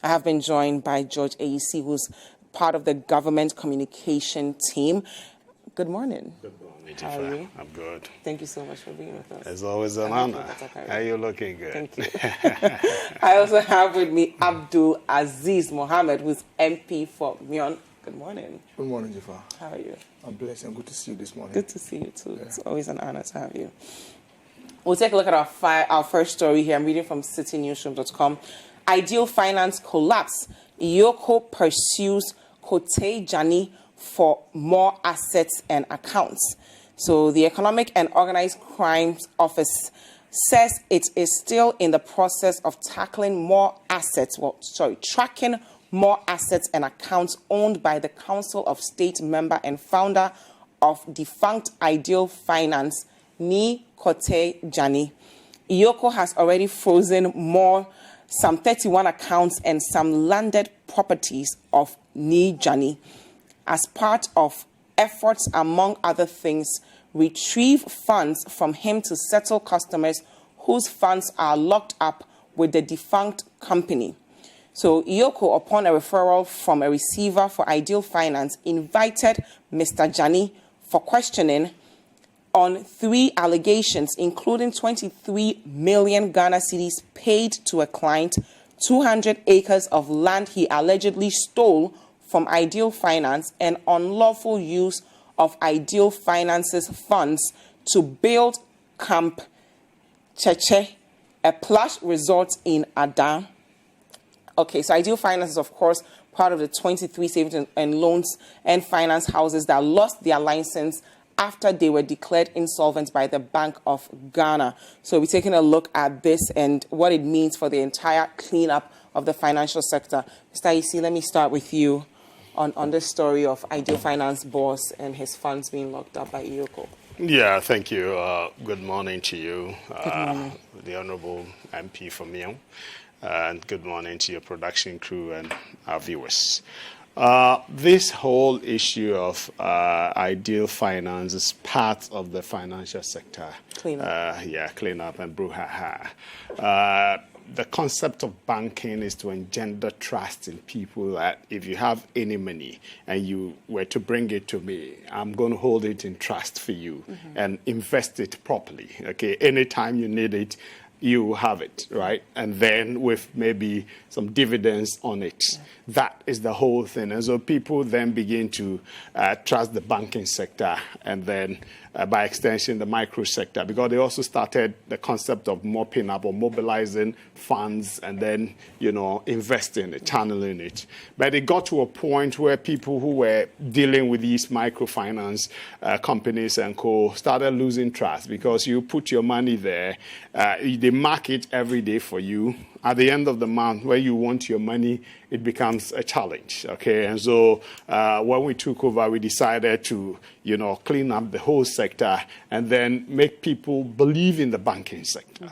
I have been joined by George Ayisi, who's part of the government communication team. Good morning. Good morning, How are you? I'm good. Thank you so much for being with us. It's always an honor. How are you looking good? Thank you. I also have with me Abdul-Aziz Mohammed, who's MP for Mion. Good morning. Good morning, Dziffa. How are you? I'm blessed and good to see you this morning. Good to see you too. Yeah. It's always an honor to have you. We'll take a look at our first story here. I'm reading from citinewsroom.com. Ideal finance collapse. EOCO pursues Kotei Dzani for more assets and accounts. So the Economic and Organized Crimes Office says it is still in the process of tracking more assets and accounts owned by the Council of State member and founder of defunct Ideal Finance, Ni Kotei Dzani. EOCO has already frozen some 31 accounts and some landed properties of Ni Dzani as part of efforts, among other things, retrieve funds from him to settle customers whose funds are locked up with the defunct company. So EOCO, upon a referral from a receiver for Ideal Finance, invited Mr. Dzani for questioning on 3 allegations, including 23 million Ghana cedis paid to a client, 200 acres of land he allegedly stole from Ideal Finance, and unlawful use of Ideal Finance's funds to build Camp Cheche, a plush resort in Ada. Okay, so Ideal Finance is, of course, part of the 23 savings and loans and finance houses that lost their license after they were declared insolvent by the Bank of Ghana. So we're taking a look at this and what it means for the entire cleanup of the financial sector. Mr. Ayisi, let me start with you on this story of Ideal Finance boss and his funds being locked up by EOCO. Yeah, thank you. Good morning to you, Good morning. the Honorable MP for Mion, and good morning to your production crew and our viewers. This whole issue of Ideal Finance is part of the financial sector. Cleanup. Cleanup and brouhaha. The concept of banking is to engender trust in people that if you have any money and you were to bring it to me, I'm going to hold it in trust for you and invest it properly. Okay, anytime you need it, you have it, right? And then with maybe some dividends on it. Yeah. That is the whole thing. And so people then begin to trust the banking sector and then by extension the micro sector, because they also started the concept of mopping up or mobilizing funds and then, investing it, channeling it. But it got to a point where people who were dealing with these microfinance companies and co started losing trust, because you put your money there, they mark it every day for you. At the end of the month, where you want your money, it becomes a challenge, okay? And so when we took over, we decided to, clean up the whole sector and then make people believe in the banking sector.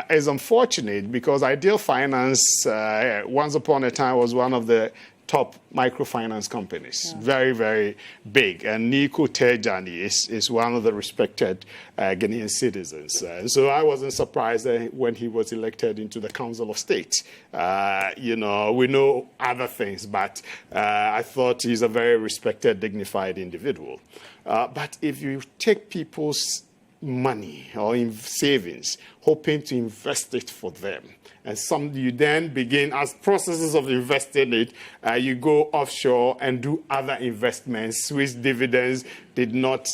It's unfortunate because Ideal Finance, once upon a time, was one of the top microfinance companies, very, very big. And Ni Kotei Dzani is one of the respected Ghanaian citizens. So I wasn't surprised when he was elected into the Council of State. We know other things, but I thought he's a very respected, dignified individual. But if you take people's money or in savings, hoping to invest it for them, and you then begin, as processes of investing it, you go offshore and do other investments which dividends did not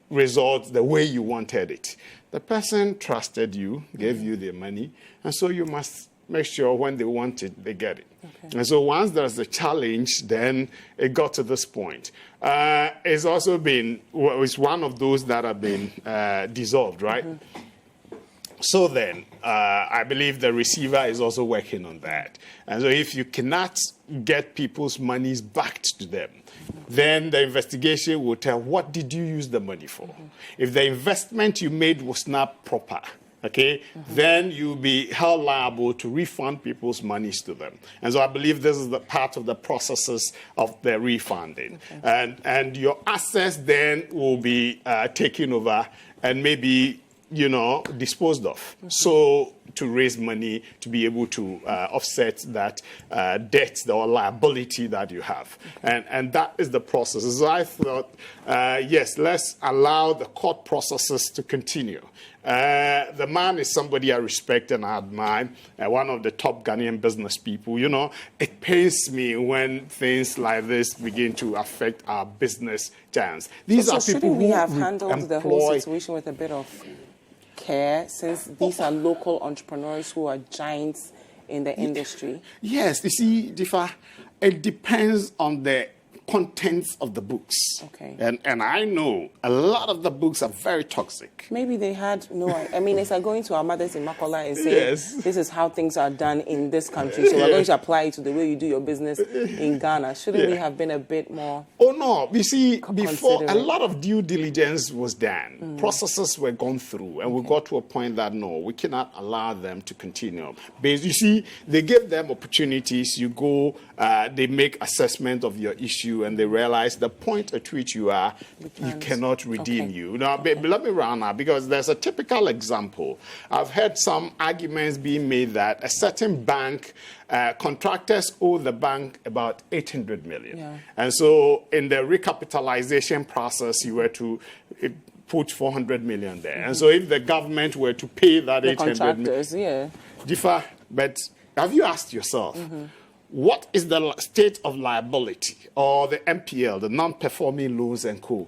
result the way you wanted it. The person trusted you, gave you their money, and so you must make sure when they want it, they get it. Okay. And so once there's a challenge, then it got to this point. It's also been, it's one of those that have been dissolved, right? So then, I believe the receiver is also working on that. And so if you cannot get people's monies back to them, then the investigation will tell, what did you use the money for? If the investment you made was not proper, okay, then you'll be held liable to refund people's monies to them. And so I believe this is the part of the processes of the refunding. Okay. And your assets then will be taken over and maybe, disposed of. So to raise money to be able to offset that debt or liability that you have. And that is the process. So I thought, yes, let's allow the court processes to continue. The man is somebody I respect and I admire, one of the top Ghanaian business people. You know, it pains me when things like this begin to affect our business chance. These are people we who have handled the whole situation with a bit of care, since these are local entrepreneurs who are giants in the industry? Yes, you see, Dziffa, it depends on the contents of the books. Okay. And I know a lot of the books are very toxic. Maybe they had no, I mean, it's like going to our mothers in Makola and saying, this is how things are done in this country, so we're going to apply it to the way you do your business in Ghana. Shouldn't we have been a bit more? Oh, no. You see, before, a lot of due diligence was done. Processes were gone through, and we got to a point that, no, we cannot allow them to continue. Because, you see, they give them opportunities. You go, they make assessment of your issue, and they realize the point at which you are, you cannot redeem you. Now, let me round up, because there's a typical example. I've heard some arguments being made that a certain bank, contractors owe the bank about 800 million. Yeah. And so in the recapitalization process, you were to put 400 million there. And so if the government were to pay that 800 million, Dziffa, but have you asked yourself, what is the state of liability, or the NPL, the non-performing loans and co?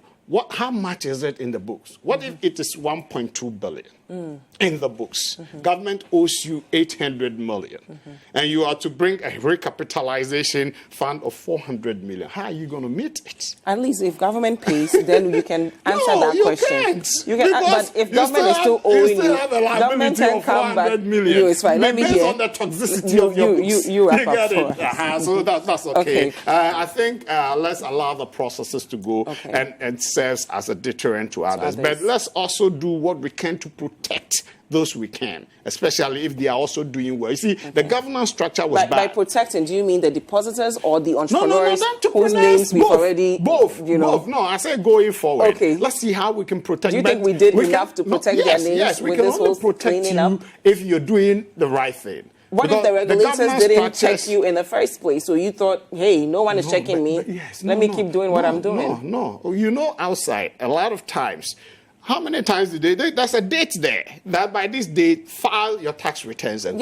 How much is it in the books? What if it is 1.2 billion in the books? Government owes you 800 million, and you are to bring a recapitalization fund of 400 million. How are you going to meet it? At least if government pays, then you can answer that question. Can't. You can, but if government is still owing you, government can come back. Million. It's fine. Let me hear. On the toxicity of your books. You wrap up for us. So that's okay. I think let's allow the processes to go, and serves as a deterrent to others. But let's also do what we can to protect those we can, especially if they are also doing well. You see, the governance structure was bad. By protecting, do you mean the depositors or the entrepreneurs whose names we've already... Both. No, I said going forward. Okay. Let's see how we can protect. Do you think we did enough to protect their names? Yes, we can only protect you if you're doing the right thing. What if the regulators didn't check you in the first place? So you thought, hey, no one is checking me. Let me keep doing what I'm doing. No. You know, outside, a lot of times, how many times did they? There's a date there that by this date, file your tax returns. And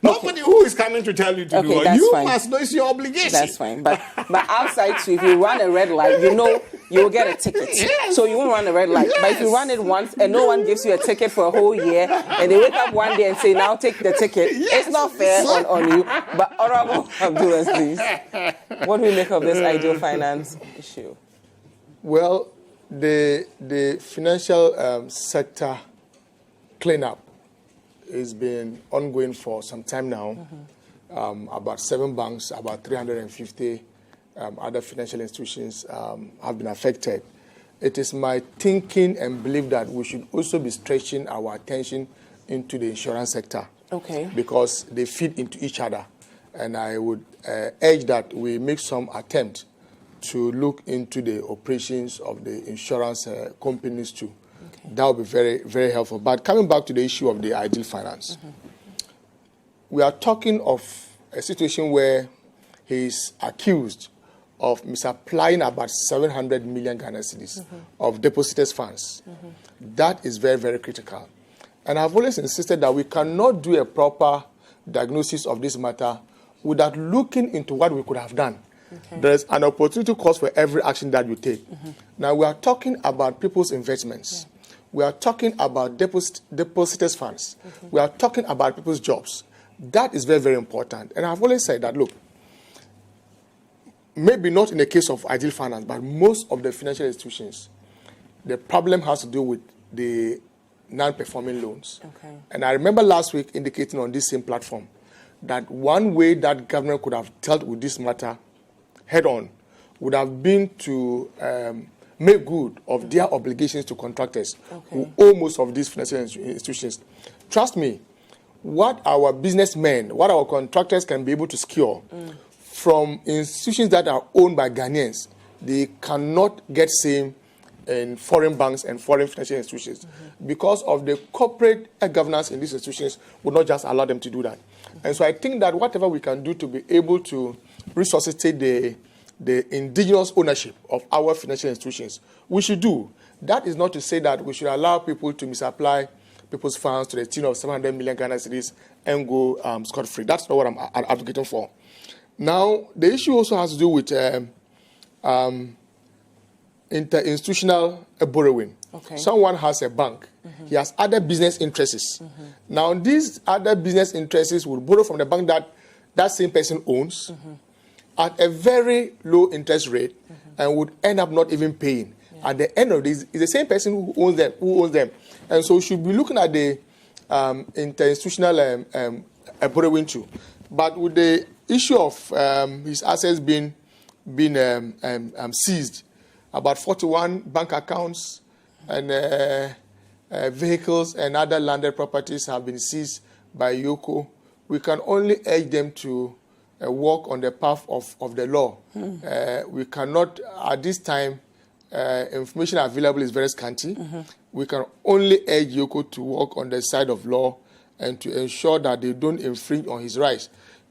nobody who is coming to tell you to do it. You must know it's your obligation. That's fine. But outside, too, if you run a red light, you know you will get a ticket. Yes. So you won't run a red light. Yes. But if you run it once and no one gives you a ticket for a whole year, and they wake up one day and say, now take the ticket, it's not fair on you. But Honorable Abdul-Aziz, what do we make of this ideal finance issue? Well, the financial sector cleanup has been ongoing for some time now. About 7 banks, about 350 other financial institutions have been affected. It is my thinking and belief that we should also be stretching our attention into the insurance sector. Okay. Because they feed into each other. And I would urge that we make some attempt to look into the operations of the insurance companies too. Okay. That would be very, very helpful. But coming back to the issue of the ideal finance, we are talking of a situation where he is accused of misapplying about 700 million Ghana cedis of depositors' funds. That is very, very critical. And I've always insisted that we cannot do a proper diagnosis of this matter without looking into what we could have done. Okay. There's an opportunity cost for every action that you take. Now, we are talking about people's investments. Yeah. We are talking about depositors' funds. We are talking about people's jobs. That is very, very important. And I've always said that, look, maybe not in the case of ideal finance, but most of the financial institutions, the problem has to do with the non-performing loans. Okay. And I remember last week indicating on this same platform that one way that government could have dealt with this matter head-on would have been to make good of their obligations to contractors who owe most of these financial institutions. Trust me, what our businessmen, what our contractors can be able to secure from institutions that are owned by Ghanaians, they cannot get same in foreign banks and foreign financial institutions, because of the corporate governance in these institutions would not just allow them to do that. And so I think that whatever we can do to be able to resuscitate the indigenous ownership of our financial institutions, we should do. That is not to say that we should allow people to misapply people's funds to the tune of 700 million Ghana cedis and go scot-free. That's not what I'm advocating for. Now, the issue also has to do with interinstitutional borrowing. Okay. Someone has a bank. He has other business interests. Now, these other business interests will borrow from the bank that same person owns at a very low interest rate and would end up not even paying. Yeah. At the end of this, it's the same person who owns them. And so we should be looking at the interinstitutional borrowing too. But with the issue of his assets being seized, about 41 bank accounts and vehicles and other landed properties have been seized by EOCO. We can only urge them to walk on the path of the law. We cannot, at this time, information available is very scanty. We can only urge EOCO to walk on the side of law and to ensure that they don't infringe on his rights.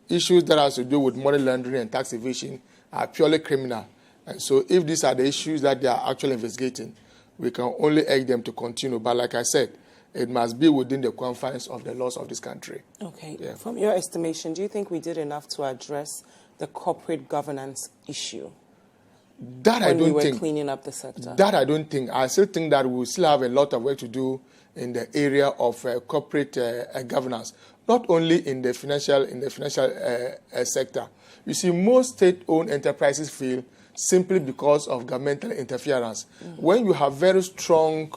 Issues that have to do with money laundering and tax evasion are purely criminal. And so if these are the issues that they are actually investigating, we can only urge them to continue. But like I said, it must be within the confines of the laws of this country. Okay. Yeah. From your estimation, do you think we did enough to address the corporate governance issue when we were cleaning up the sector? That I don't think. I still think that we still have a lot of work to do in the area of corporate governance, not only in the financial sector. You see, most state-owned enterprises fail simply because of governmental interference. When you have very strong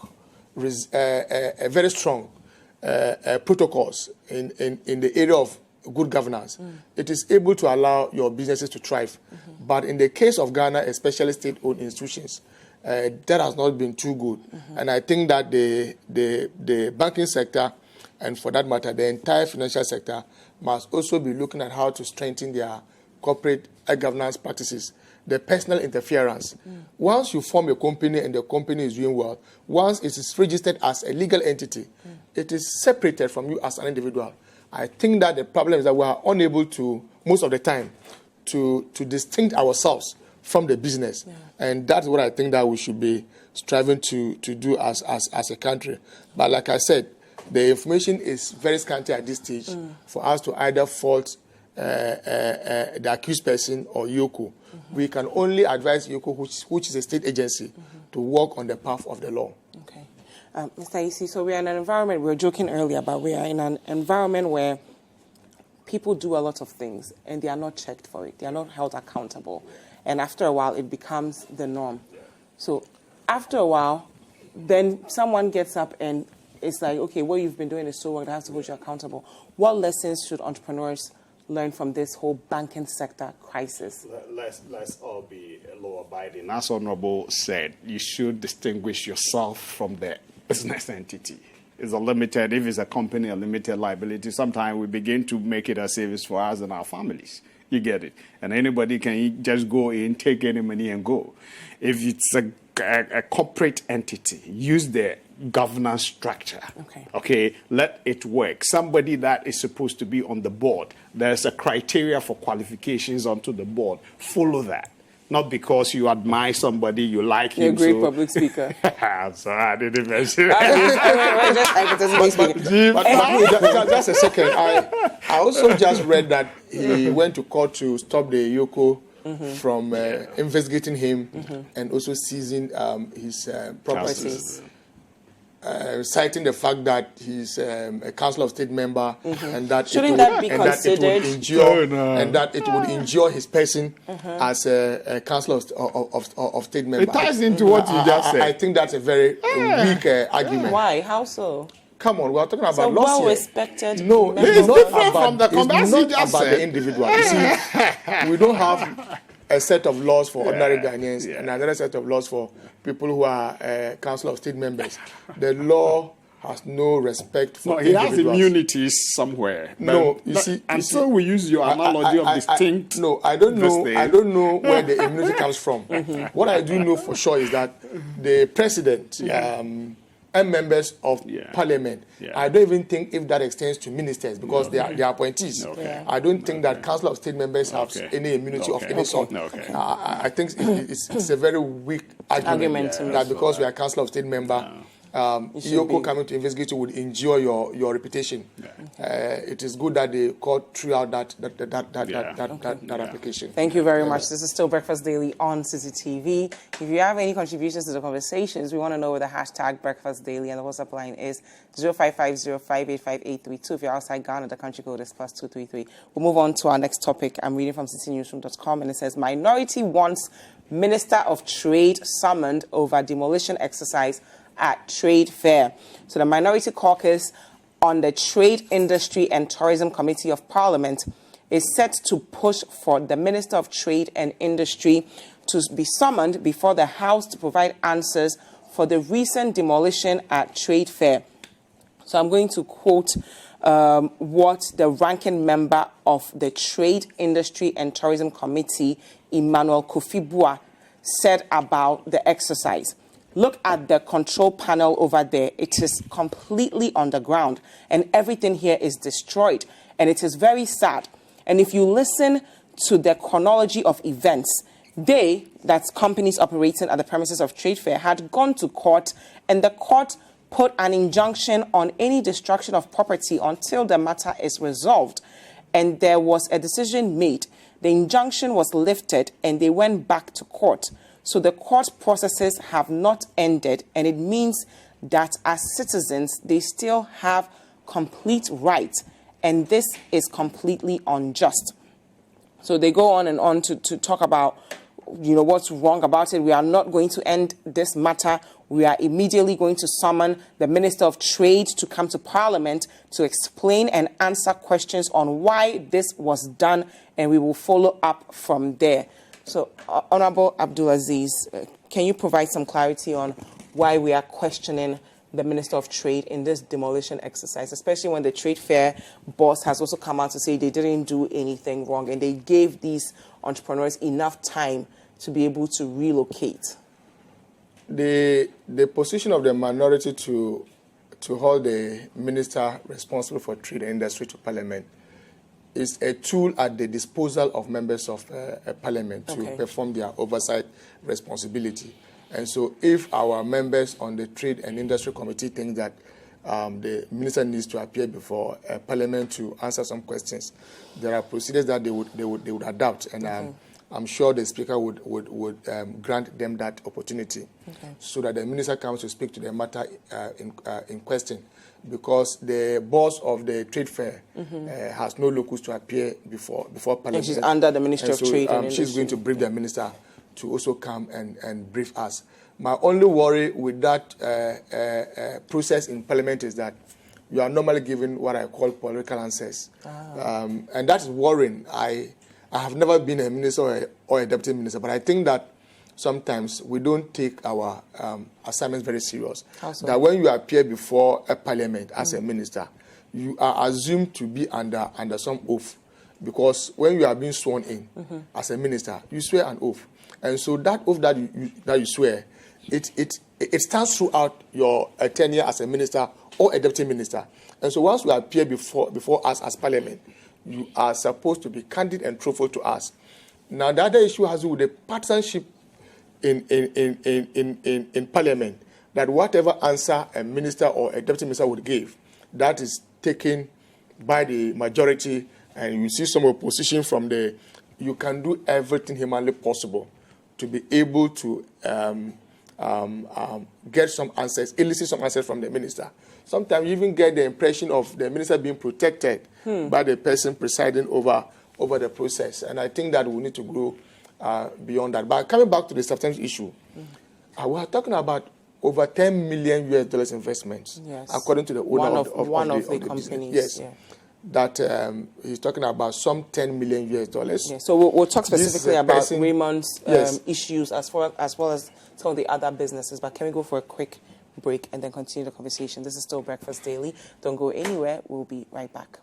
protocols in the area of good governance, it is able to allow your businesses to thrive. But in the case of Ghana, especially state-owned institutions, that has not been too good. And I think that the banking sector, and for that matter, the entire financial sector, must also be looking at how to strengthen their corporate governance practices. The personal interference. Once you form a company and the company is doing well, once it is registered as a legal entity, it is separated from you as an individual. I think that the problem is that we are unable to, most of the time, to distinct ourselves from the business. Yeah. And that's what I think that we should be striving to do as a country. But like I said, the information is very scanty at this stage for us to either fault the accused person or EOCO. We can only advise EOCO, which is a state agency, to walk on the path of the law. Okay. Mr. Ayisi, so we are in an environment, we were joking earlier, but we are in an environment where people do a lot of things and they are not checked for it. They are not held accountable. And after a while, it becomes the norm. So after a while, then someone gets up and it's like, okay, what you've been doing is so well, I have to hold you accountable. What lessons should entrepreneurs learn from this whole banking sector crisis? Let's all be law-abiding. As Honorable said, you should distinguish yourself from the business entity. It's a limited, if it's a company, a limited liability. Sometimes we begin to make it a service for us and our families. You get it? And anybody can just go in, take any money and go. If it's a corporate entity, use the governance structure. Okay, let it work. Somebody that is supposed to be on the board, there's a criteria for qualifications onto the board. Follow that. Not because you admire somebody, you like him. You're a great public speaker. I'm sorry, I didn't mention it. Just a second. I also just read that he went to court to stop the EOCO from investigating him and also seizing his properties. Citing the fact that he's a Council of State member and that it would injure his person as a Council of State member. It ties into what you just said. I think that's a very weak argument. Why? How so? Come on, we are talking about so laws well respected. No, it's not about the individual. You see, we don't have a set of laws for ordinary Ghanaians and another set of laws for people who are Council of State members. The law has no respect for he has individuals. immunities somewhere. No, you see, we use your analogy of distinct. I don't know. I don't know where the immunity comes from. What I do know for sure is that the president and members of parliament, I don't even think if that extends to ministers because they are appointees. I don't think that Council of State members have any immunity of any sort. I think it's a very weak argument that because we are Council of State member, EOCO coming to investigate you would injure your reputation. It is good that the court threw out that application. Thank you very much. This is still Breakfast Daily on Citi TV. If you have any contributions to the conversations, we want to know where the hashtag Breakfast Daily and the WhatsApp line is 0550585832. If you're outside Ghana, the country code is +233. We'll move on to our next topic. I'm reading from citinewsroom.com, and it says, Minority wants Minister of Trade summoned over demolition exercise at trade fair. So the Minority Caucus on the Trade, Industry and Tourism Committee of Parliament is set to push for the Minister of Trade and Industry to be summoned before the House to provide answers for the recent demolition at trade fair. So I'm going to quote what the ranking member of the Trade, Industry and Tourism Committee, Emmanuel Kofi-Boa, said about the exercise. Look at the control panel over there. It is completely underground, and everything here is destroyed, and it is very sad. And if you listen to the chronology of events, that's companies operating at the premises of Trade Fair, had gone to court, and the court put an injunction on any destruction of property until the matter is resolved. And there was a decision made. The injunction was lifted, and they went back to court. So the court processes have not ended, and it means that as citizens, they still have complete rights, and this is completely unjust. So they go on and on to talk about, what's wrong about it. We are not going to end this matter. We are immediately going to summon the Minister of Trade to come to Parliament to explain and answer questions on why this was done, and we will follow up from there. So, Honorable Abdul-Aziz, can you provide some clarity on why we are questioning the Minister of Trade in this demolition exercise, especially when the trade fair boss has also come out to say they didn't do anything wrong and they gave these entrepreneurs enough time to be able to relocate? The position of the minority to hold the minister responsible for trade and industry to Parliament is a tool at the disposal of members of Parliament to perform their oversight responsibility. And so if our members on the Trade and Industry Committee think that the minister needs to appear before Parliament to answer some questions, there are procedures that they would adopt, and I'm sure the Speaker would grant them that opportunity so that the minister comes to speak to the matter in question. Because the boss of the trade fair has no locus to appear before Parliament. And she's under the Ministry of Trade and Industry. She's going to brief the minister to also come and brief us. My only worry with that process in Parliament is that you are normally given what I call political answers. And that is worrying. I have never been a minister or a deputy minister, but I think that sometimes we don't take our assignments very serious. That when you appear before a Parliament as a minister, you are assumed to be under some oath, because when you are being sworn in as a minister, you swear an oath, and so that oath that you swear, it stands throughout your tenure as a minister or a deputy minister. And so once you appear before us as Parliament, you are supposed to be candid and truthful to us. Now the other issue has to do with the partisanship in Parliament, that whatever answer a minister or a deputy minister would give, that is taken by the majority, and you see some opposition from the. You can do everything humanly possible to be able to get some answers, elicit some answers from the minister. Sometimes you even get the impression of the minister being protected by the person presiding over the process, and I think that we need to grow beyond that. But coming back to the substantive issue, we are talking about over $10 million investments, according to the owner of the companies. Yes, that he's talking about some $10 million. Yeah. So we'll talk specifically about Raymond's issues as well as some of the other businesses. But can we go for a quick break and then continue the conversation. This is still Breakfast Daily. Don't go anywhere. We'll be right back.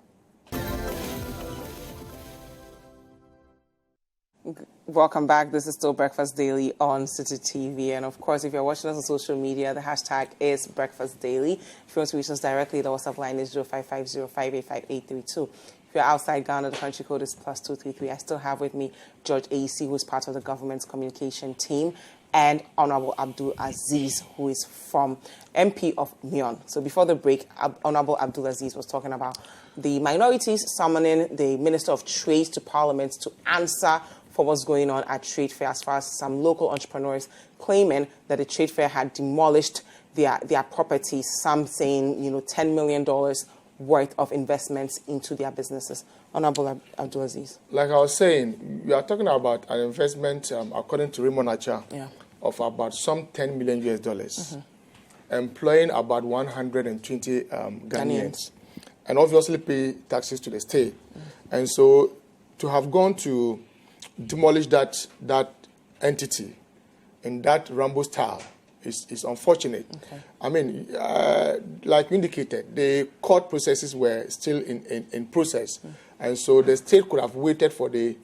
Welcome back. This is still Breakfast Daily on Citi TV. And of course, if you're watching us on social media, the hashtag is Breakfast Daily. If you want to reach us directly, the WhatsApp line is 0550585832. If you're outside Ghana, the country code is +233. I still have with me George Ayisi, who is part of the government's communication team, and Honorable Abdul-Aziz, who is from MP of Mion. So before the break, Honorable Abdul-Aziz was talking about the minorities summoning the Minister of Trade to Parliament to answer for what's going on at trade fair, as far as some local entrepreneurs claiming that the trade fair had demolished their properties, some saying, $10 million worth of investments into their businesses. Honorable Abdul-Aziz. Like I was saying, we are talking about an investment, according to Raymond Acha, of about some $10 million US, employing about 120 Ghanaians, and obviously pay taxes to the state. And so to have gone to demolish that entity in that Rambo style is unfortunate. Okay. I mean, like you indicated, the court processes were still in process. And so the state could have waited for the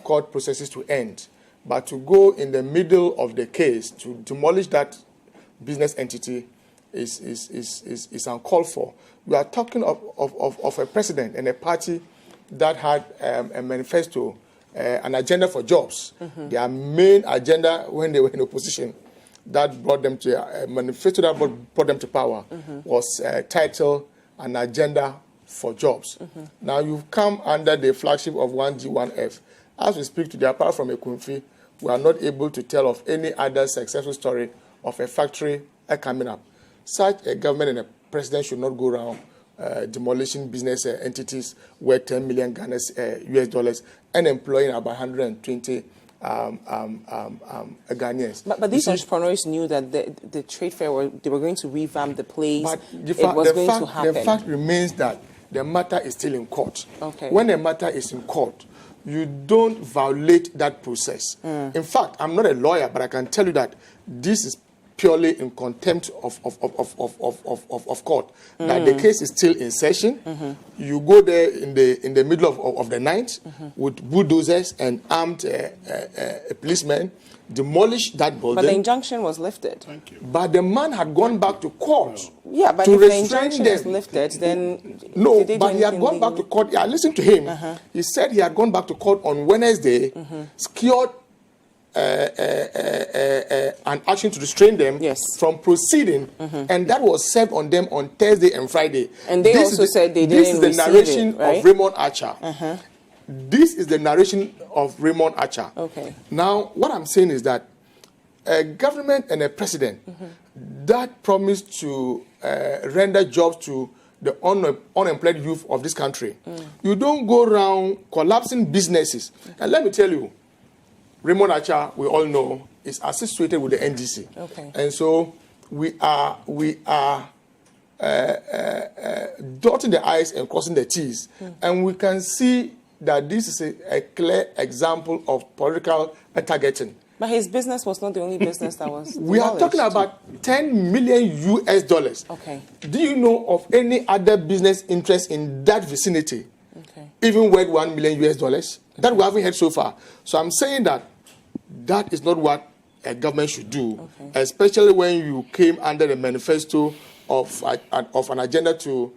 court processes to end. But to go in the middle of the case to demolish that business entity is uncalled for. We are talking of a president and a party that had a manifesto, an agenda for jobs. Their main agenda when they were in opposition that brought them to a manifesto that brought them to power was titled An Agenda for Jobs. Now you've come under the flagship of 1G1F. As we speak today, apart from a Kunfi, we are not able to tell of any other successful story of a factory coming up. Such a government and a president should not go around demolishing business entities worth 10 million US dollars and employing about 120 Ghanaians. But these entrepreneurs knew that the trade fair, they were going to revamp the place. But it was going to happen. The fact remains that the matter is still in court. Okay. When a matter is in court, you don't violate that process. In fact, I'm not a lawyer, but I can tell you that this is purely in contempt of court. That the case is still in session. You go there in the middle of the night with bulldozers and armed policemen, demolish that building. But the injunction was lifted. Thank you. But the man had gone back to court. Yeah, but if the injunction is lifted, then no. But he had gone back to court. Yeah, listen to him. He said he had gone back to court on Wednesday, secured an action to restrain them from proceeding, and that was served on them on Thursday and Friday. And they also said they didn't receive it. This is the narration of Raymond Acha. This is the narration of Raymond Acha. Okay. Now, what I'm saying is that a government and a president that promised to render jobs to the unemployed youth of this country, you don't go around collapsing businesses. And let me tell you, Raymond Acha, we all know, is associated with the NDC. Okay. And so we are dotting the I's and crossing the T's. And we can see that this is a clear example of political targeting. But his business was not the only business that was demolished. We are talking about 10 million US dollars. Okay. Do you know of any other business interest in that vicinity? Okay. Even worth 1 million US dollars? That we haven't heard so far. So I'm saying that is not what a government should do, especially when you came under the manifesto of an agenda to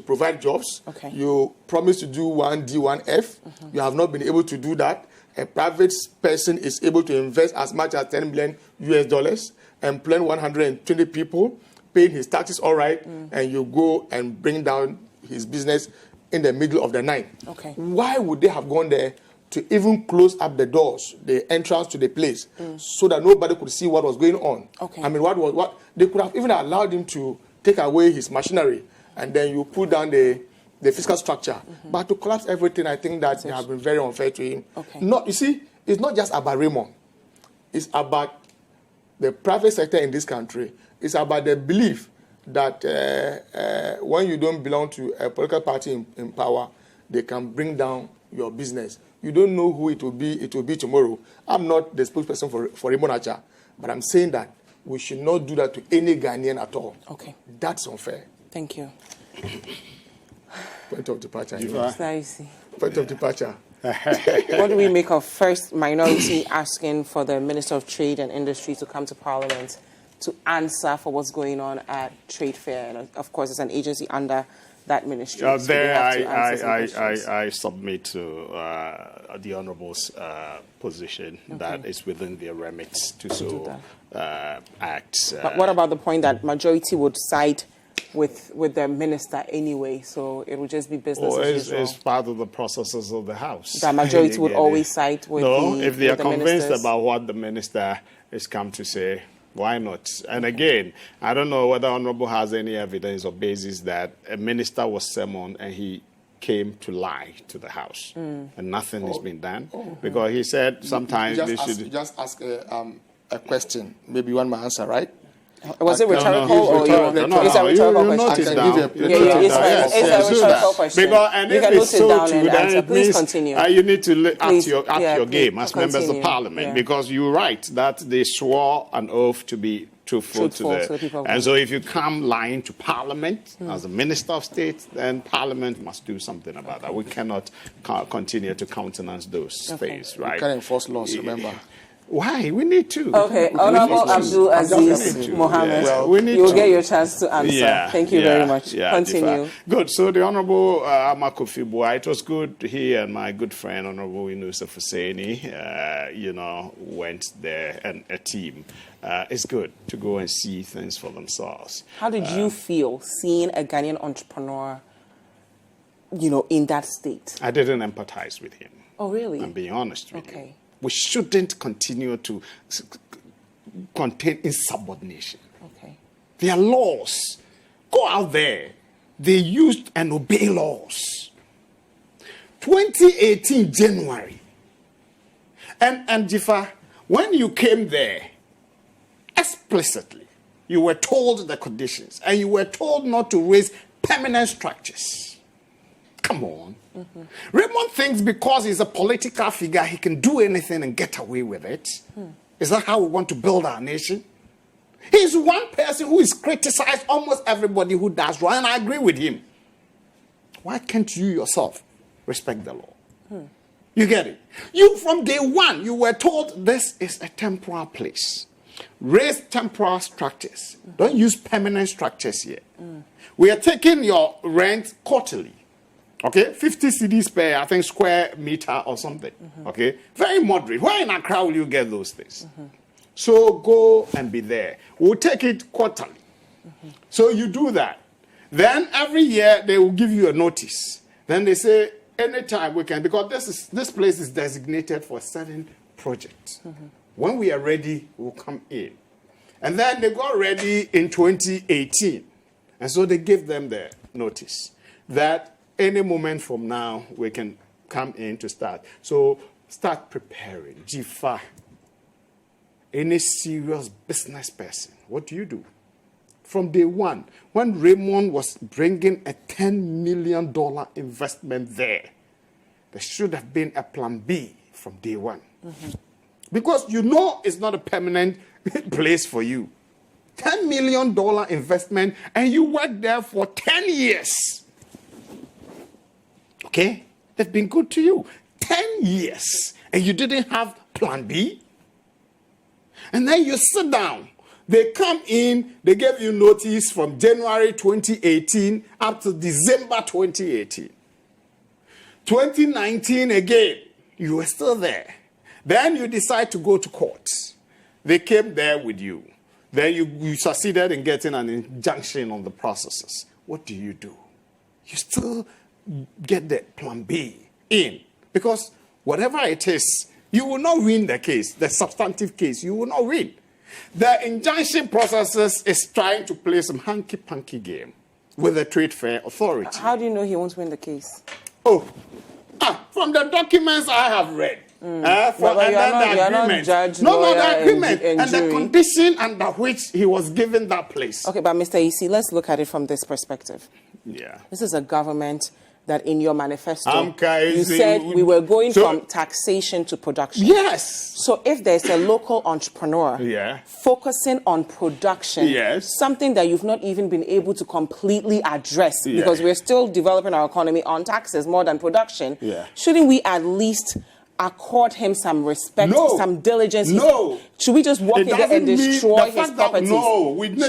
provide jobs. Okay. You promised to do 1D1F. You have not been able to do that. A private person is able to invest as much as 10 million US dollars, employing 120 people, paying his taxes all right, and you go and bring down his business in the middle of the night. Okay. Why would they have gone there to even close up the doors, the entrance to the place, so that nobody could see what was going on? Okay. I mean, what they could have even allowed him to take away his machinery, and then you put down the fiscal structure. But to collapse everything, I think that they have been very unfair to him. Okay. You see, it's not just about Raymond. It's about the private sector in this country. It's about the belief that when you don't belong to a political party in power, they can bring down your business. You don't know who it will be tomorrow. I'm not the spokesperson for Raymond Acha, but I'm saying that we should not do that to any Ghanaian at all. Okay. That's unfair. Thank you. Point of departure. Point of departure. What do we make of First Minority asking for the Minister of Trade and Industry to come to Parliament to answer for what's going on at Trade Fair? And of course, it's an agency under that ministry. So I submit to the Honourable's position that it's within their remits to so act. But what about the point that majority would side with the minister anyway, so it would just be business as usual? It's part of the processes of the House. The majority would always side with if they are convinced ministers. about what the minister has come to say, why not? And again, I don't know whether Honourable has any evidence or basis that a minister was summoned and he came to lie to the House, and nothing has been done, because he said sometimes they should just ask a question. Maybe one might answer, right? Was it rhetorical or it's a rhetorical question? It's a rhetorical question. Because you can note it down and answer. Please continue. You need to up your game as members of Parliament, because you're right that they swore an oath to be truthful to the people. And so if you come lying to Parliament as a Minister of State, then Parliament must do something about that. We cannot continue to countenance those things, right? We can't enforce laws, remember. Why? We need to. Okay, Honourable Abdul-Aziz Mohammed, you will get your chance to answer. Thank you very much. Continue. Good. So the Honourable Akufo-Addo, it was good. He and my good friend, Honourable Yunusa Fuseni, went there, and a team. It's good to go and see things for themselves. How did you feel seeing a Ghanaian entrepreneur, in that state? I didn't empathize with him. Oh, really? I'm being honest with you. We shouldn't continue to contain insubordination. Okay. There are laws. Go out there. They used and obey laws. 2018 January. And Dziffa, when you came there, explicitly, you were told the conditions, and you were told not to raise permanent structures. Come on. Raymond thinks because he's a political figure, he can do anything and get away with it. Is that how we want to build our nation? He's one person who is criticized almost everybody who does wrong, and I agree with him. Why can't you yourself respect the law? You get it? You, from day one, you were told this is a temporal place. Raise temporal structures. Don't use permanent structures here. We are taking your rent quarterly. Okay, 50 cedis per, I think, square meter or something. Okay, very moderate. Where in Accra will you get those things? So go and be there. We'll take it quarterly. So you do that. Then every year they will give you a notice. Then they say, anytime we can, because this place is designated for a certain project. When we are ready, we'll come in. And then they got ready in 2018. And so they gave them the notice that any moment from now, we can come in to start. So start preparing. Dziffa, any serious business person, what do you do? From day one, when Raymond was bringing a $10 million investment there should have been a plan B from day one. Because it's not a permanent place for you. $10 million investment, and you worked there for 10 years. Okay? They've been good to you. 10 years. And you didn't have plan B? And then you sit down. They come in, they gave you notice from January 2018 up to December 2018. 2019 again, you were still there. Then you decide to go to court. They came there with you. Then you succeeded in getting an injunction on the processes. What do? You still get the plan B in. Because whatever it is, you will not win the case, the substantive case. You will not win. The injunction processes is trying to play some hanky-panky game with the Trade Fair Authority. How do you know he won't win the case? From the documents I have read. The agreement and the condition under which he was given that place. Okay, but Mr. Ayisi, let's look at it from this perspective. Yeah. This is a government that in your manifesto, Amka, you said we were going from taxation to production. Yes. So if there's a local entrepreneur focusing on production, something that you've not even been able to completely address because we're still developing our economy on taxes more than production, shouldn't we at least accord him some respect, some diligence? No. Should we just walk in there and destroy his properties?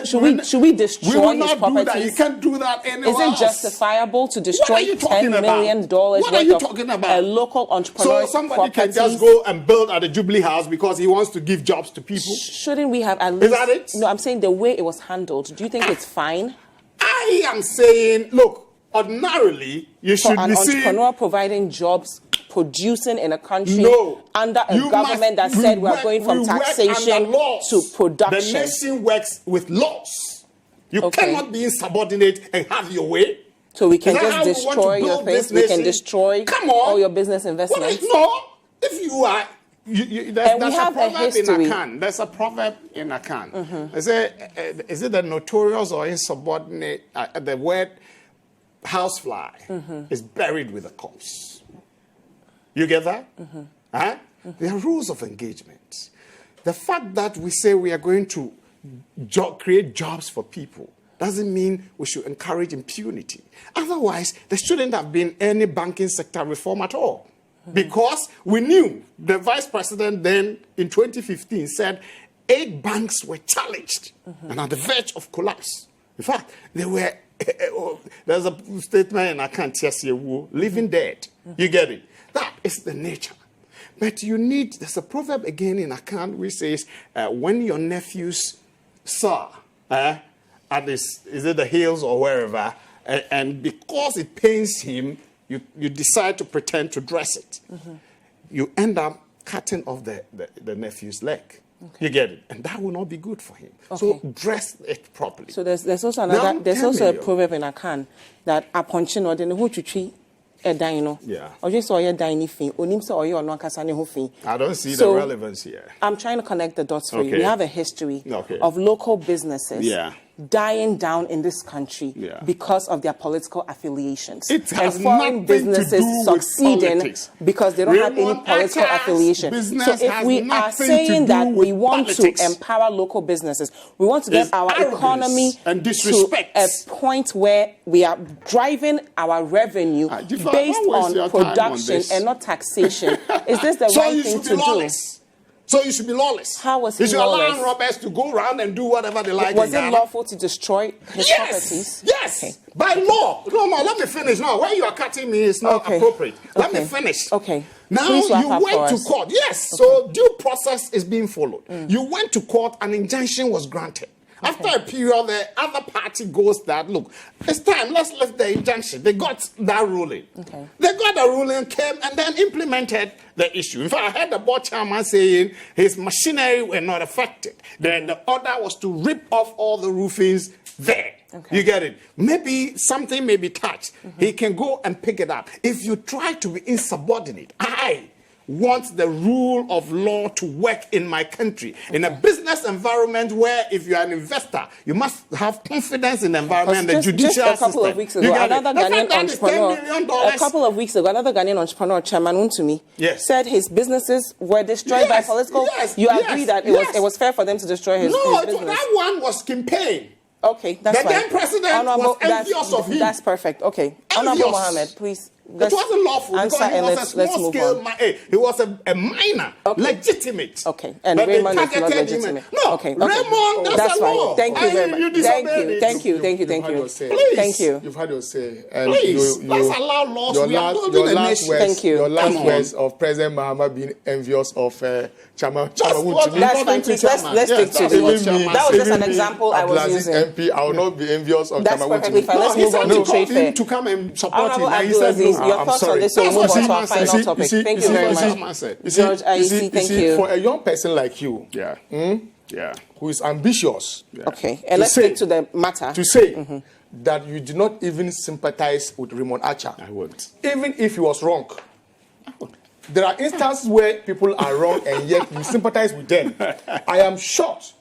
Should we destroy his properties? That. You can't do that anywhere else. Is it justifiable to destroy $10 million worth of a local entrepreneur's So somebody can just go and build at the Jubilee House because he wants to give jobs to people? Shouldn't we have at least... Is that it? No, I'm saying the way it was handled. Do you think it's fine? I am saying, look, ordinarily, you should be seeing... an entrepreneur providing jobs, producing in a country under a government that said we're going from taxation to production. The nation works with laws. You cannot be insubordinate and have your way. So we can just destroy your things. We can destroy all your business investments. No, if you are... there's a proverb in Akan. There's a proverb in Akan. Is it the notorious or insubordinate? The word housefly is buried with a corpse. You get that? Huh? There are rules of engagement. The fact that we say we are going to create jobs for people doesn't mean we should encourage impunity. Otherwise, there shouldn't have been any banking sector reform at all. Because we knew the vice president then in 2015 said 8 banks were challenged and on the verge of collapse. In fact, they were, there's a statement in I can't you living dead. You get it? That is the nature. But there's a proverb again in Akan which says, when your nephews saw at is it the hills or wherever, and because it pains him, you decide to pretend to dress it. You end up cutting off the nephew's leg. You get it? And that will not be good for him. So dress it properly. So there's also another, a proverb in Akan that aponchin or the who tree. I don't see the relevance here. I'm trying to connect the dots for you. We have a history of local businesses dying down in this country because of their political affiliations. And foreign businesses succeeding because they don't have any political affiliation. So if we are saying that we want to empower local businesses, we want to get our economy to a point where we are driving our revenue based on production and not taxation. Is this the right thing to do? So you should be lawless. How was he lawless? You should allow robbers to go around and do whatever they like. Was it lawful to destroy his properties? Yes, by law. No, let me finish now. Why you are cutting me is not appropriate. Let me finish. Now you went to court. Yes, so due process is being followed. You went to court, an injunction was granted. After a period, the other party goes that, look, it's time, let's lift the injunction. They got that ruling. They got the ruling, came and then implemented the issue. In fact, I heard the board chairman saying his machinery were not affected. Then the order was to rip off all the roofings there. You get it? Maybe something may be touched. He can go and pick it up. If you try to be insubordinate, I want the rule of law to work in my country. In a business environment where if you are an investor, you must have confidence in the environment, the judicial system. Just a couple of weeks ago, another Ghanaian entrepreneur, Chairman Untumi, said his businesses were destroyed by political... You agree that it was fair for them to destroy his business? No, that one was campaign. Okay, that's fine. The then president was envious of him. That's perfect. Okay. Honorable Mohammed, please. It wasn't lawful because he was a small scale. He was a minor, legitimate. Okay, and Raymond is not legitimate. No, Raymond, that's a law. Thank you very much. Thank you. Please. Thank you. You've had your say. Please, let's allow laws. We are building a nation. Thank you. Your last words of President Mahama being envious of Chairman Untumi. That's fine. Please, let's stick to the... That was just an example I was using. MP, I will not be envious of Chairman Untumi. That's perfectly fine. Let's move on to trade fair. To come and support him. Abdul-Aziz, your thoughts on this, so we'll move on to our final topic. Thank you very much. George Ayisi, thank you. For a young person like you, who is ambitious, and let's get to the matter. To say that you do not even sympathize with Raymond Archer. I won't. Even if he was wrong. There are instances where people are wrong and yet you sympathize with them. I am shocked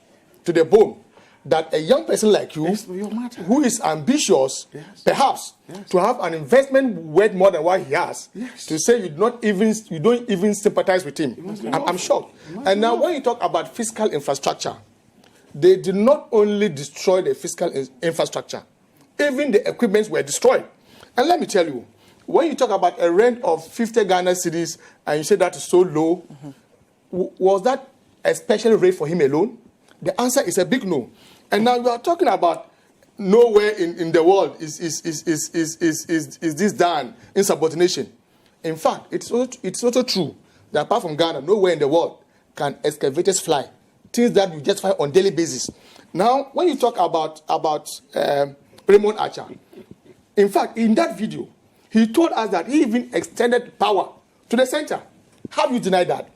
to the bone that a young person like you, who is ambitious, perhaps to have an investment worth more than what he has, to say you don't even sympathize with him. I'm shocked. And now when you talk about fiscal infrastructure, they did not only destroy the fiscal infrastructure, even the equipments were destroyed. And let me tell you, when you talk about a rent of 50 Ghana cedis and you say that is so low, was that a special rate for him alone? The answer is a big no. And now you are talking about nowhere in the world is this done insubordination. In fact, it's also true that apart from Ghana, nowhere in the world can excavators fly. Things that you just find on daily basis. Now, when you talk about Raymond Archer, in fact, in that video, he told us that he even extended power to the center. Have you denied that?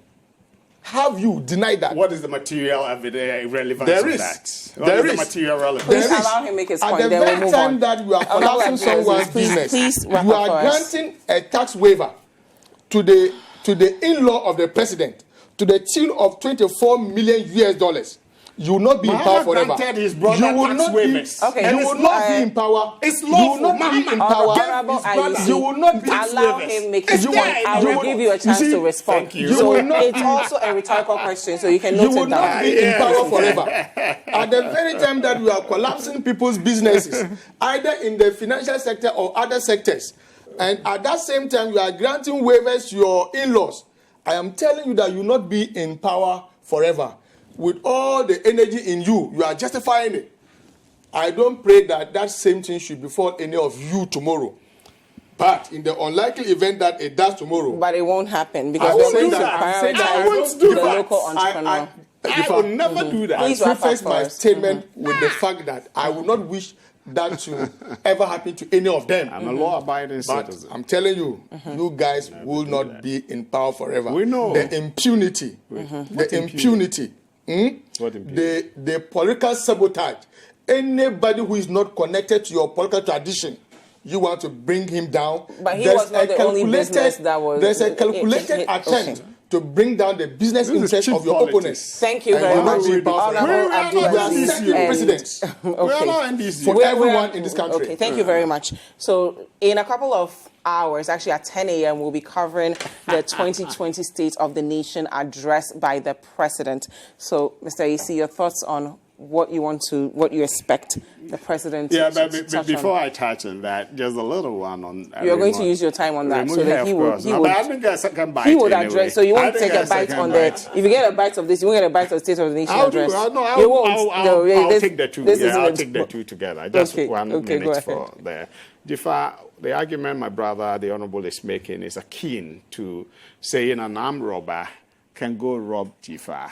Have you denied that? What is the material relevance there of is. that? There is is. the material relevance? Please allow him make his point. At the very time that you are collapsing someone's business, please you are granting a tax waiver to the in-law of the president to the tune of $24 million US. You will not be in power forever. His brother You will not be. Okay. You will not be in power. It's You will lawful. not be in power. Honorable Ayisi, You will not be. allow him make his point. I will give you a chance to respond. Thank you. So will not it's also a rhetorical question, so you can You note will it not down. be in power forever. At the very time that you are collapsing people's businesses, either in the financial sector or other sectors, and at that same time you are granting waivers to your in-laws, I am telling you that you will not be in power forever. With all the energy in you, you are justifying it. I don't pray that that same thing should befall any of you tomorrow. But in the unlikely event that it does tomorrow, But it won't happen because I we're won't going do to that. I'm saying that I prioritize won't do the that. local entrepreneur. I will never do that. I Please wrap up preface for my us. statement with the fact that I would not wish that to ever happen to any of them. I'm a law-abiding But citizen. I'm telling you, you guys will not be in power forever. We know. The impunity. The impunity. What impunity? The political sabotage. Anybody who is not connected to your political tradition, you want to bring him down. But he was not the only business that was... There's a calculated attempt to bring down the business interests of your politics. opponents. Thank you And very you much. will not be in power forever. Honorable You are Abdul-Aziz setting precedents We are not NDC. for everyone in this country. Okay, thank you very much. So in a couple of hours, actually at 10 a.m., we'll be covering the 2020 State of the Nation address by the President. So, Mr. Ayisi, your thoughts on what you expect the President to touch on? Before I touch on that, just a little one on... You're going to use your time on that so that he would address. So you won't take a bite on the... If you get a bite of this, you won't get a bite of the State of the Nation address. You won't. I'll take the two. I'll take the two together. Just 1 minute for there. Dziffa, the argument my brother, the Honorable, is making is akin to saying an armed robber can go rob Dziffa.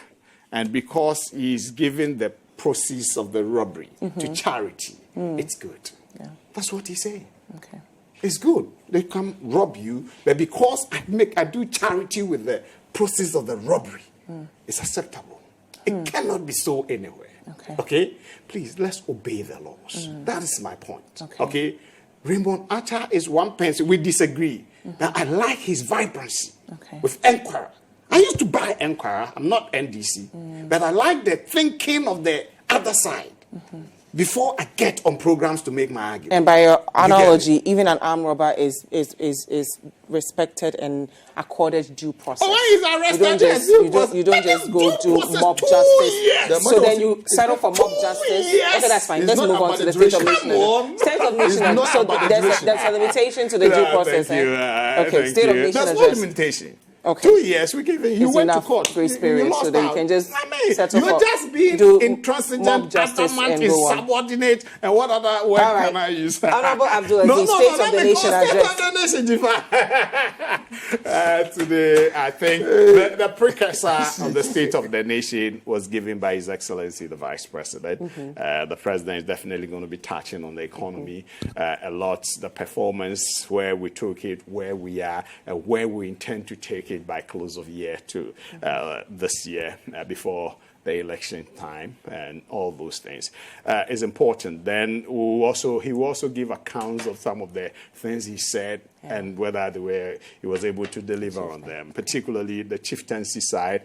And because he's given the proceeds of the robbery to charity, it's good. Yeah. That's what he's saying. Okay. It's good. They come rob you, but because I do charity with the proceeds of the robbery, it's acceptable. It cannot be so anywhere. Okay? Please, let's obey the laws. That is my point. Okay? Raymond Archer is one person. We disagree. Now, I like his vibrancy with Enquirer. I used to buy Enquirer. I'm not NDC. But I like the thinking of the other side before I get on programs to make my argument. And by your analogy, even an armed robber is respected and accorded due process. Oh, he's arrested. You don't just go do mob justice. So then you settle for mob justice. Okay, that's fine. Let's move on to the State of Nation. State of Nation. So there's a limitation to the due process. Okay, State of Nation There's address. no limitation. Okay. 2 years, we gave it. You went to court. Free spirit, so that you can just settle you're for just being intransigent, adamant, insubordinate, and what other word can I use? Honorable Abdul-Aziz, State of the Nation address. Today, I think the precursor of the State of the Nation was given by His Excellency, the Vice President. The President is definitely going to be touching on the economy a lot, the performance, where we took it, where we are, and where we intend to take it. it by close of year to this year before the election time and all those things is important. Then he will also give accounts of some of the things he said and whether he was able to deliver on them. Particularly the chieftaincy side,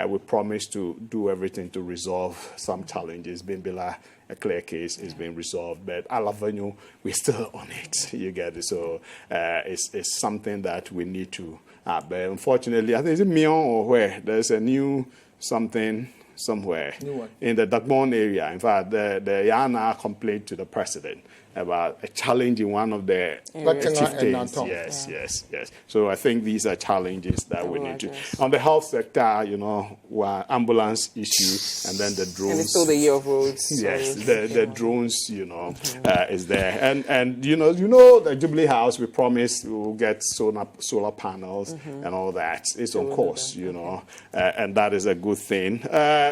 we promised to do everything to resolve some challenges. Bimbila, a clear case is being resolved, but Alavenue, we're still on it. You get it. So it's something that we need to. But unfortunately, I think it's in Mion or where there's a new something somewhere in the Dagbon area. In fact, the Yana complained to the president about a challenge in one of the chieftains. Yes. So I think these are challenges that we need to. On the health sector, ambulance issue, and then the drones. And it's still the year of roads. Yes, the drones, is there. And the Jubilee House, we promised we will get solar panels and all that. It's on course, and that is a good thing.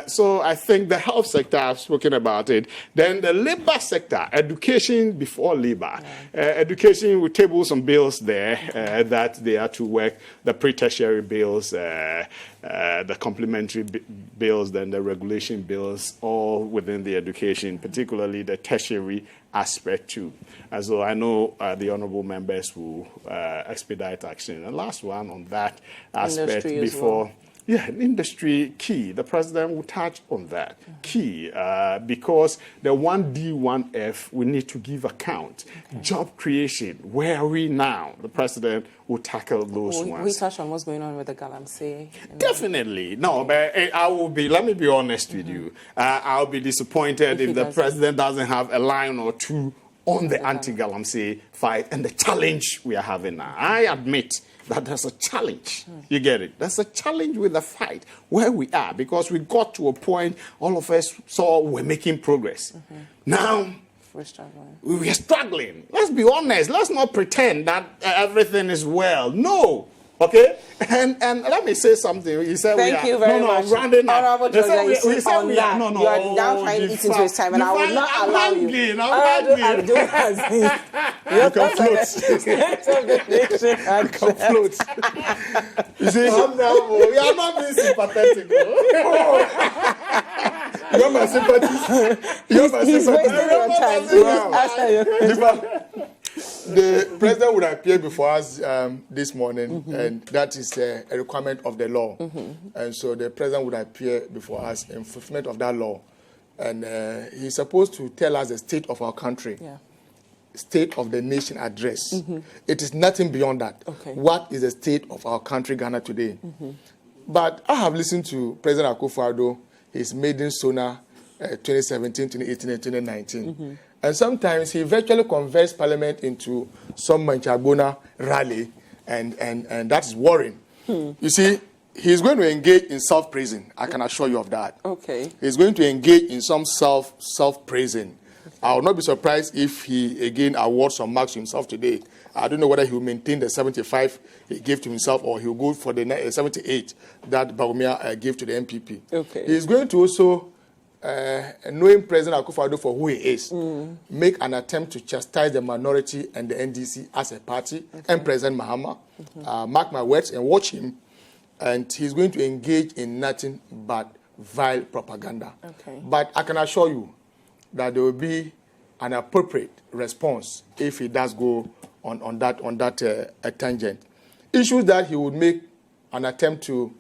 So I think the health sector, I've spoken about it. Then the labor sector, education before labor. Education, we table some bills there that they are to work, the pre-tertiary bills, the complementary bills, then the regulation bills, all within the education, particularly the tertiary aspect too. And so I know the honourable members will expedite action. And last one on that aspect before... Yeah, industry key. The president will touch on that. Key, because the 1D, 1F, we need to give account. Job creation, where are we now? The president will tackle those ones. We touch on what's going on with the Galamsey. Definitely. No, but let me be honest with you. I'll be disappointed if the president doesn't have a line or two on the anti-Galamsey fight and the challenge we are having now. I admit that there's a challenge. You get it? There's a challenge with the fight where we are, because we got to a point all of us saw we're making progress. Now we're struggling. We're struggling. Let's be honest. Let's not pretend that everything is well. No. Okay? And let me say something. You said Thank you very much. Rounding up. Honorable George Ayisi, you are now trying to eat into his time, and I will not allow you. Abdul-Aziz. You can float. You see, we are not being sympathetic. You have my sympathy. He's wasting your time. The president would appear before us this morning, and that is a requirement of the law. And so the president would appear before us in fulfillment of that law. And he's supposed to tell us the state of our country, state of the nation address. It is nothing beyond that. What is the state of our country, Ghana, today? But I have listened to President Akufo-Addo, his maiden sona 2017, 2018, and 2019. And sometimes he virtually converts Parliament into some Manchagona rally, and that is worrying. You see, he's going to engage in self-praising. I can assure you of that. He's going to engage in some self-praising. I will not be surprised if he again awards some marks to himself today. I don't know whether he will maintain the 75 he gave to himself, or he will go for the 78 that Bawumia gave to the MPP. He's going to also, knowing President Akufo-Addo for who he is, make an attempt to chastise the minority and the NDC as a party, and President Mahama. Mark my words and watch him. And he's going to engage in nothing but vile propaganda. But I can assure you that there will be an appropriate response if he does go on that tangent. Issues that he would make an attempt to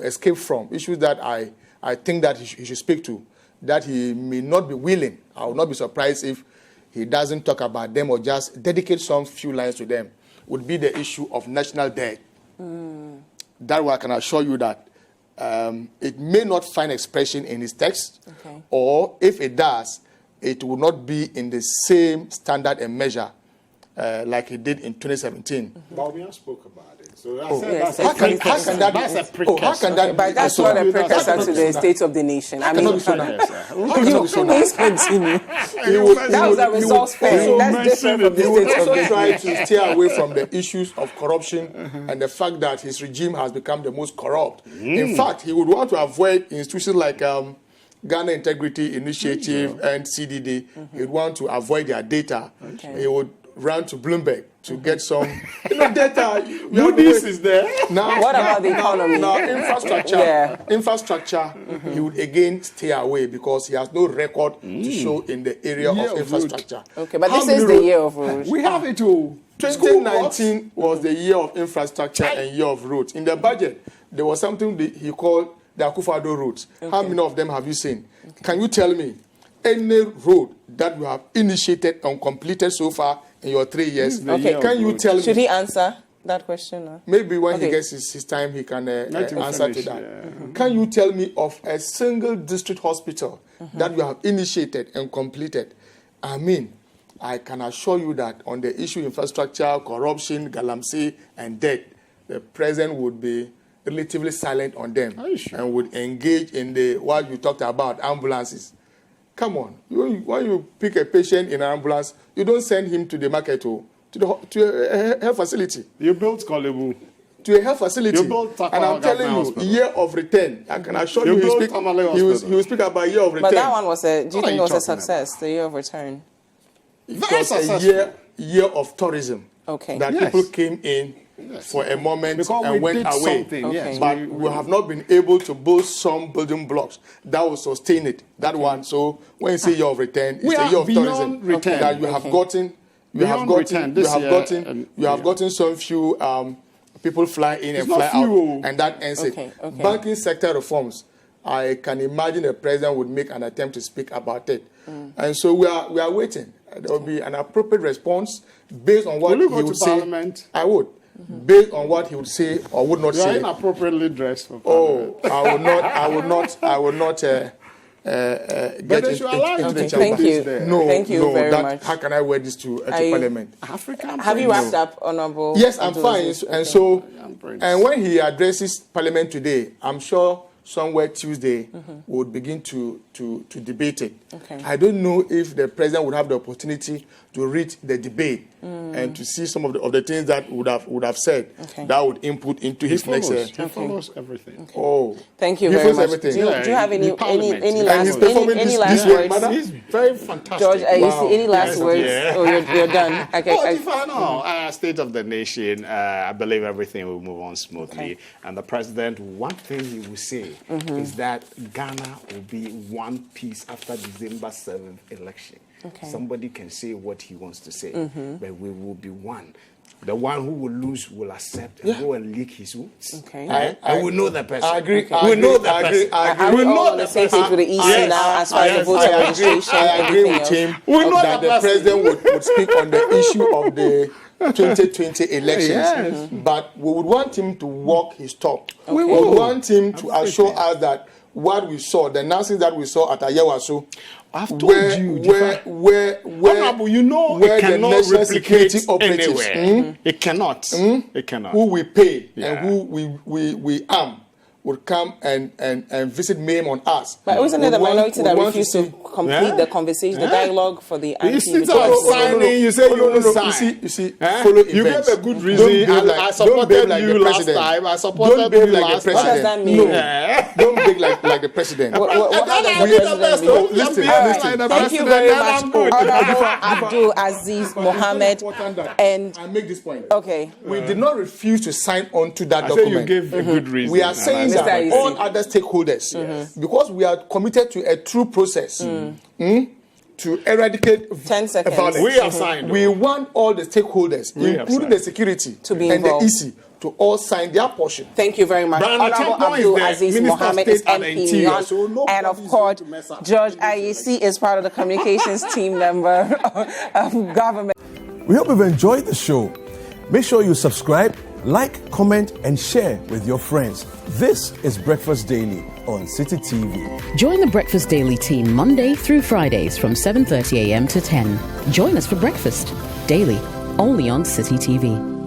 escape from, issues that I think that he should speak to, that he may not be willing. I will not be surprised if he doesn't talk about them or just dedicate some few lines to them, would be the issue of national debt. That way I can assure you that it may not find expression in his text, or if it does, it will not be in the same standard and measure like he did in 2017. Bawumia spoke about it. So that's a precursor. But that's not a precursor to the state of the nation. I mean, please continue. That was a resource fair. That's different from the state of the nation. Try to steer away from the issues of corruption and the fact that his regime has become the most corrupt. In fact, he would want to avoid institutions like Ghana Integrity Initiative and CDD. He would want to avoid their data. He would ran to Bloomberg to get some data. Moody's is there. Now, What about the economy? Now, infrastructure, he would again stay away because he has no record to show in the area of infrastructure. Okay, but this is the year of roads. We have it all. 2019 was the year of infrastructure and year of roads. In the budget, there was something he called the Akufo-Addo roads. Okay. How many of them have you seen? Okay. Can you tell me any road that you have initiated and completed so far in your 3 years? Okay. Can you tell me? Should he answer that question? Or? Maybe when he gets his time, he can answer to that. Yeah. Can you tell me of a single district hospital that you have initiated and completed? I mean, I can assure you that on the issue of infrastructure, corruption, galamsey, and debt, the president would be relatively silent on them and would engage in what you talked about, ambulances. Come on. When you pick a patient in an ambulance, you don't send him to the market to a health facility. You built Kolebu. To a health facility. And I'm telling you, year of return. I can assure you, he will speak about year of return. But that one was do you think it was a success, the year of return? It was a year of tourism. Okay. That people came in for a moment and went away. Okay. But we have not been able to build some building blocks that will sustain it. That one. So when you say year of return, it's a year of tourism that you have gotten. You have gotten some few people fly in and fly out, and that ends it. Okay. Banking sector reforms. I can imagine the president would make an attempt to speak about it, and so we are waiting. There will be an appropriate response based on what he would say. Parliament? I would. Based on what he would say or would not say. You are inappropriately dressed for Parliament. I would not get into the chamber. Thank you very much. How can I wear this to Parliament? Have you wrapped up, Honorable? Yes, I'm fine. And when he addresses Parliament today, I'm sure somewhere Tuesday would begin to debate it. Okay. I don't know if the president would have the opportunity to read the debate and to see some of the things that would have said that would input into his next. He follows everything. Okay. Oh, thank you very much. Everything. Do you have any last words? He's very fantastic. George Ayisi, any last words? Yeah. Oh, you're done. Okay. State of the nation, I believe everything will move on smoothly. Okay. And the president, one thing he will say is that Ghana will be one piece after December 7th election. Okay. Somebody can say what he wants to say, but we will be one. The one who will lose will accept and go and leak his wounds. Okay. And we know the person. I agree. We know the person. Are we all on the same page with the EC now as far as the voter registration? I agree with him that the president would speak on the issue of the 2020 elections. But we would want him to walk his talk. We would want him to assure us that what we saw, the nonsense that we saw at Ayawaso, I've told you, Honorable, you know it cannot replicate anywhere. It cannot. It cannot. Who we pay and who we arm would come and visit MAME on us. But wasn't it the minority that refused to complete the conversation, the dialogue for the signing, you say you will sign. You see, follow events. You gave a good reason. I supported you last time. I supported you last time. What does that mean? Don't beg like the president. How does the president mean? Thank you very much, Honorable Abdul-Aziz Mohammed. And I make this point. Okay. We did not refuse to sign on to that document. document. You gave a good reason. We are saying that all other stakeholders, because we are committed to a true process to eradicate 10 seconds. violence. We are signed. We want all the stakeholders, including the security to be and involved. The EC, to all sign their portion. Thank you very much. Honorable Abdul-Aziz Mohammed is MP Mion, and of course, George Ayisi is part of the communications team member of government. We hope you've enjoyed the show. Make sure you subscribe, like, comment, and share with your friends. This is Breakfast Daily on Citi TV. Join the Breakfast Daily team Monday through Fridays from 7:30 a.m. to 10. Join us for breakfast daily, only on Citi TV.